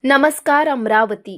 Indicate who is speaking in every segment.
Speaker 1: नमस्कार अमरावती.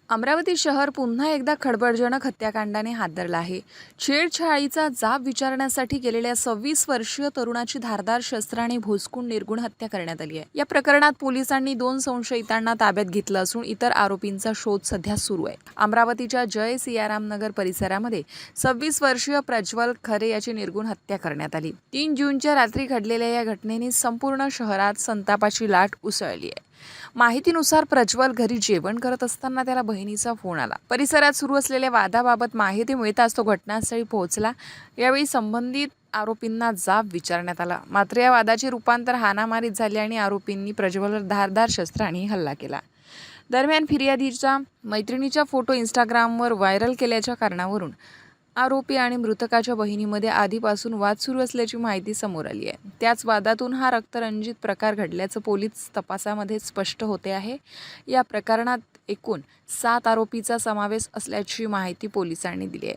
Speaker 2: अमरावती शहर पुन्हा एकदा खळबळजनक हत्याकांडाने हादरलं आहे. छेडछाडीचा जाब विचारण्यासाठी गेलेल्या 26 वर्षीय तरुणाची धारदार शस्त्राने भोसकून निर्गुण हत्या करण्यात आली आहे. या प्रकरणात पोलिसांनी 2 संशयितांना ताब्यात घेतलं असून इतर आरोपींचा शोध सध्या सुरू आहे. अमरावतीच्या जय सियाराम नगर परिसरामध्ये 26 वर्षीय प्रज्वल खरे याची निर्गुण हत्या करण्यात आली. 3 जूनच्या रात्री घडलेल्या या घटनेने संपूर्ण शहरात संतापाची लाट उसळली आहे. माहितीनुसार प्रज्वल घरी जेवण करत असताना त्याला बहिणीचा फोन आला. परिसरात सुरू असलेल्या वादाबाबत माहिती मिळताच तो घटनास्थळी पोहोचला. यावेळी संबंधित आरोपींना जाब विचारण्यात आला. मात्र या वादाचे रूपांतर हाणामारीत झाले आणि आरोपींनी प्रज्वलवर धारदार शस्त्राने हल्ला केला. दरम्यान फिर्यादीच्या मैत्रिणीचा फोटो इंस्टाग्रामवर व्हायरल केल्याच्या कारणावरून आरोपी आणि मृतकाच्या बहिणीमध्ये आधीपासून वाद सुरू असल्याची माहिती समोर आली आहे. त्याच वादातून हा रक्तरंजित प्रकार घडल्याचं पोलीस तपासामध्ये स्पष्ट होते आहे. या प्रकरणात एकूण 7 आरोपीचा समावेश असल्याची माहिती पोलिसांनी दिली आहे.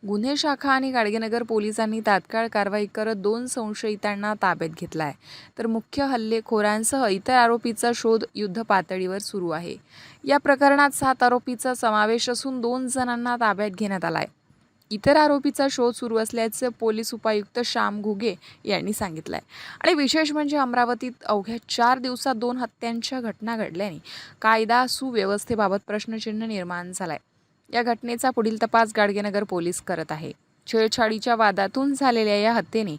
Speaker 2: गुन्हे शाखा आणि गाडगेनगर पोलिसांनी तात्काळ कारवाई करत 2 संशयितांना ताब्यात घेतला आहे. तर मुख्य हल्लेखोरांसह इतर आरोपीचा शोध युद्ध पातळीवर सुरू आहे. या प्रकरणात 7 आरोपीचा समावेश असून 2 जणांना ताब्यात घेण्यात आला आहे. इतर आरोपीचा शोध सुरू असल्याचे पोलीस उपायुक्त श्याम घुगे यांनी सांगितलं आहे. आणि विशेष म्हणजे अमरावतीत अवघ्या 4 दिवसात 2 हत्यांच्या घटना घडल्याने कायदा सुव्यवस्थेबाबत प्रश्नचिन्ह निर्माण झालाय. या घटनेचा पुढील तपास गाडगेनगर पोलीस करत आहे. छेडछाडीच्या वादातून झालेल्या या हत्येने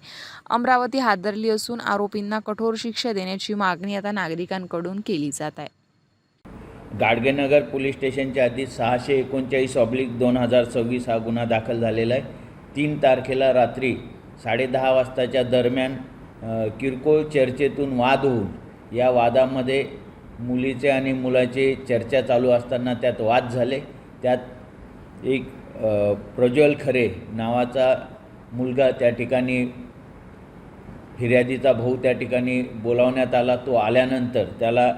Speaker 2: अमरावती हादरली असून आरोपींना कठोर शिक्षा देण्याची मागणी आता नागरिकांकडून केली जात आहे.
Speaker 3: गाडगेनगर पोलीस स्टेशनच्या आधी 619/2026 हा गुन्हा दाखल झालेला आहे. 3 तारखेला रात्री 10:30 वाजताच्या दरम्यान किरकोळ चर्चेतून वाद होऊन या वादामध्ये मुलीचे आणि मुलाचे चर्चा चालू असताना त्यात वाद झाले. त्यात एक प्रज्वल खरे नावाचा मुलगा त्या ठिकाणी फिर्यादीचा भाऊ त्या ठिकाणी बोलावण्यात आला. तो आल्यानंतर त्याला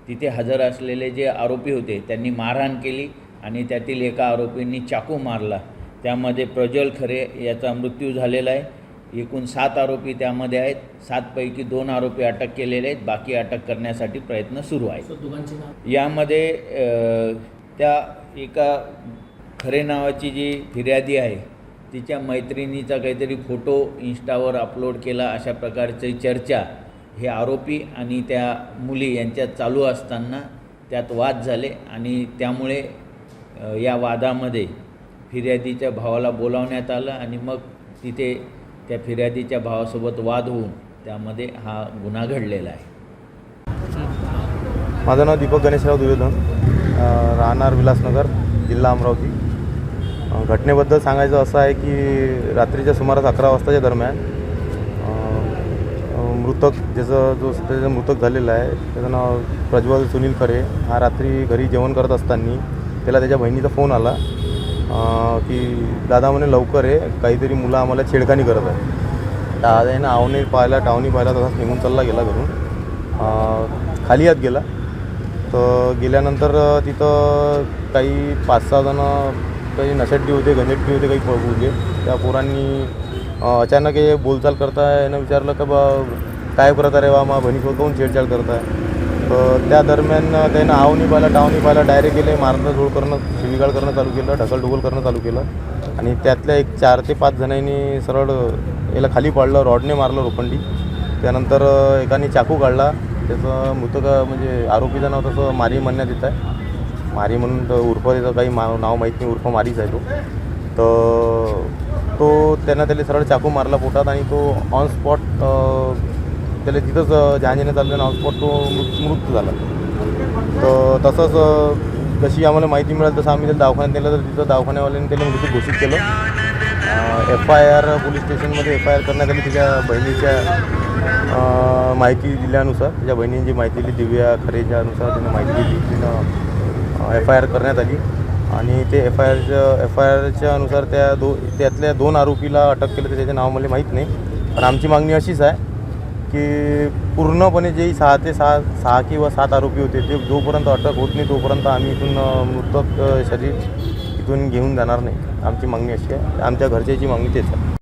Speaker 3: तिथे हजर असलेले जे आरोपी होते त्यांनी मारहाण केली आणि त्यातील एका आरोपींनी चाकू मारला. त्यामध्ये प्रज्वल खरे याचा मृत्यू झालेला आहे. एकूण 7 आरोपी त्यामध्ये आहेत. 7 पैकी 2 आरोपी अटक केलेले आहेत. बाकी अटक करण्यासाठी प्रयत्न सुरू आहेत. यामध्ये त्या एका खरे नावाची जी फिर्यादी आहे तिच्या मैत्रिणीचा काहीतरी फोटो इंस्टावर अपलोड केला अशा प्रकारची चर्चा हे आरोपी आणि त्या मुली यांच्यात चालू असताना त्यात वाद झाले आणि त्यामुळे या वादामध्ये फिर्यादीच्या भावाला बोलावण्यात आलं आणि मग तिथे त्या फिर्यादीच्या भावासोबत वाद होऊन त्यामध्ये हा गुन्हा घडलेला आहे.
Speaker 4: माझं नाव दीपक गणेशराव दुयोधन, राहणार विलासनगर, जिल्हा अमरावती. घटनेबद्दल सांगायचं असं आहे की रात्रीच्या सुमारास 11 वाजताच्या दरम्यान त्याचा मृतक झालेला आहे त्याचं नाव प्रज्वल सुनील खरे. हा रात्री घरी जेवण करत असताना त्याला त्याच्या बहिणीचा फोन आला की दादा म्हणे लवकर आहे, काहीतरी मुलं आम्हाला छेडखानी करत आहे. दादाने टावणी पाहिला तसाच निघून चालला गेला घरून. खाली आत गेला तर गेल्यानंतर तिथं काही 5-6 जणं काही नशेट्टी होते, गंजेट्टी होते, काही पळपुरले. त्या पोरांनी अचानक हे बोलचाल करताय यानं विचारलं का बा काय प्रकार आहे बा मा बहिणीसोबत काहून छेडछाड करताय. तर त्या दरम्यान त्यानं टावणी पाहिला डायरेक्ट गेले, मारणं झोड करणं, शिवीगाळ करणं चालू केलं, ढकलढुकल करणं चालू केलं. आणि त्यातल्या एक 4 ते 5 जणांनी सरळ याला खाली पाडलं, रॉडने मारलं रोखंडी. त्यानंतर एकाने चाकू काढला. त्याचं मृतक म्हणजे आरोपीचं नाव तसं मारी म्हणण्यात येत आहे. मारी म्हणून तर उर्फ त्याचं काही नाव माहीत नाही, उर्फ मारीच आहे तो. तर त्याला सरळ चाकू मारला पोटात आणि तो ऑन स्पॉट त्याला तिथंच जहांजीने चाललं ऑन स्पॉट तो मृत्यू झाला. तर तसंच जशी आम्हाला माहिती मिळाली तसं आम्ही त्याला दवाखान्यात नेलं तर तिथं दवाखान्यावाल्याने त्याला मृत्यू घोषित केलं. FIR पोलीस स्टेशनमध्ये FIR करण्यात आली. तिच्या बहिणीच्या माहिती दिल्यानुसार, त्याच्या बहिणीने जी माहिती दिली दिव्या खरेच्या अनुसार तिनं माहिती दिली, तिनं FIR करण्यात आली. आणि ते FIRच्या अनुसार त्यातल्या 2 आरोपीला अटक केलं. तर त्याचं नाव मला माहीत नाही. पण आमची मागणी अशीच आहे की पूर्णपणे जे 6 किंवा 7 आरोपी होते ते जोपर्यंत अटक होत नाही तोपर्यंत आम्ही इथून मृतक शरीर इथून घेऊन जाणार नाही. आमची मागणी अशी आहे. आमच्या घरच्याची मागणी तेच आहे.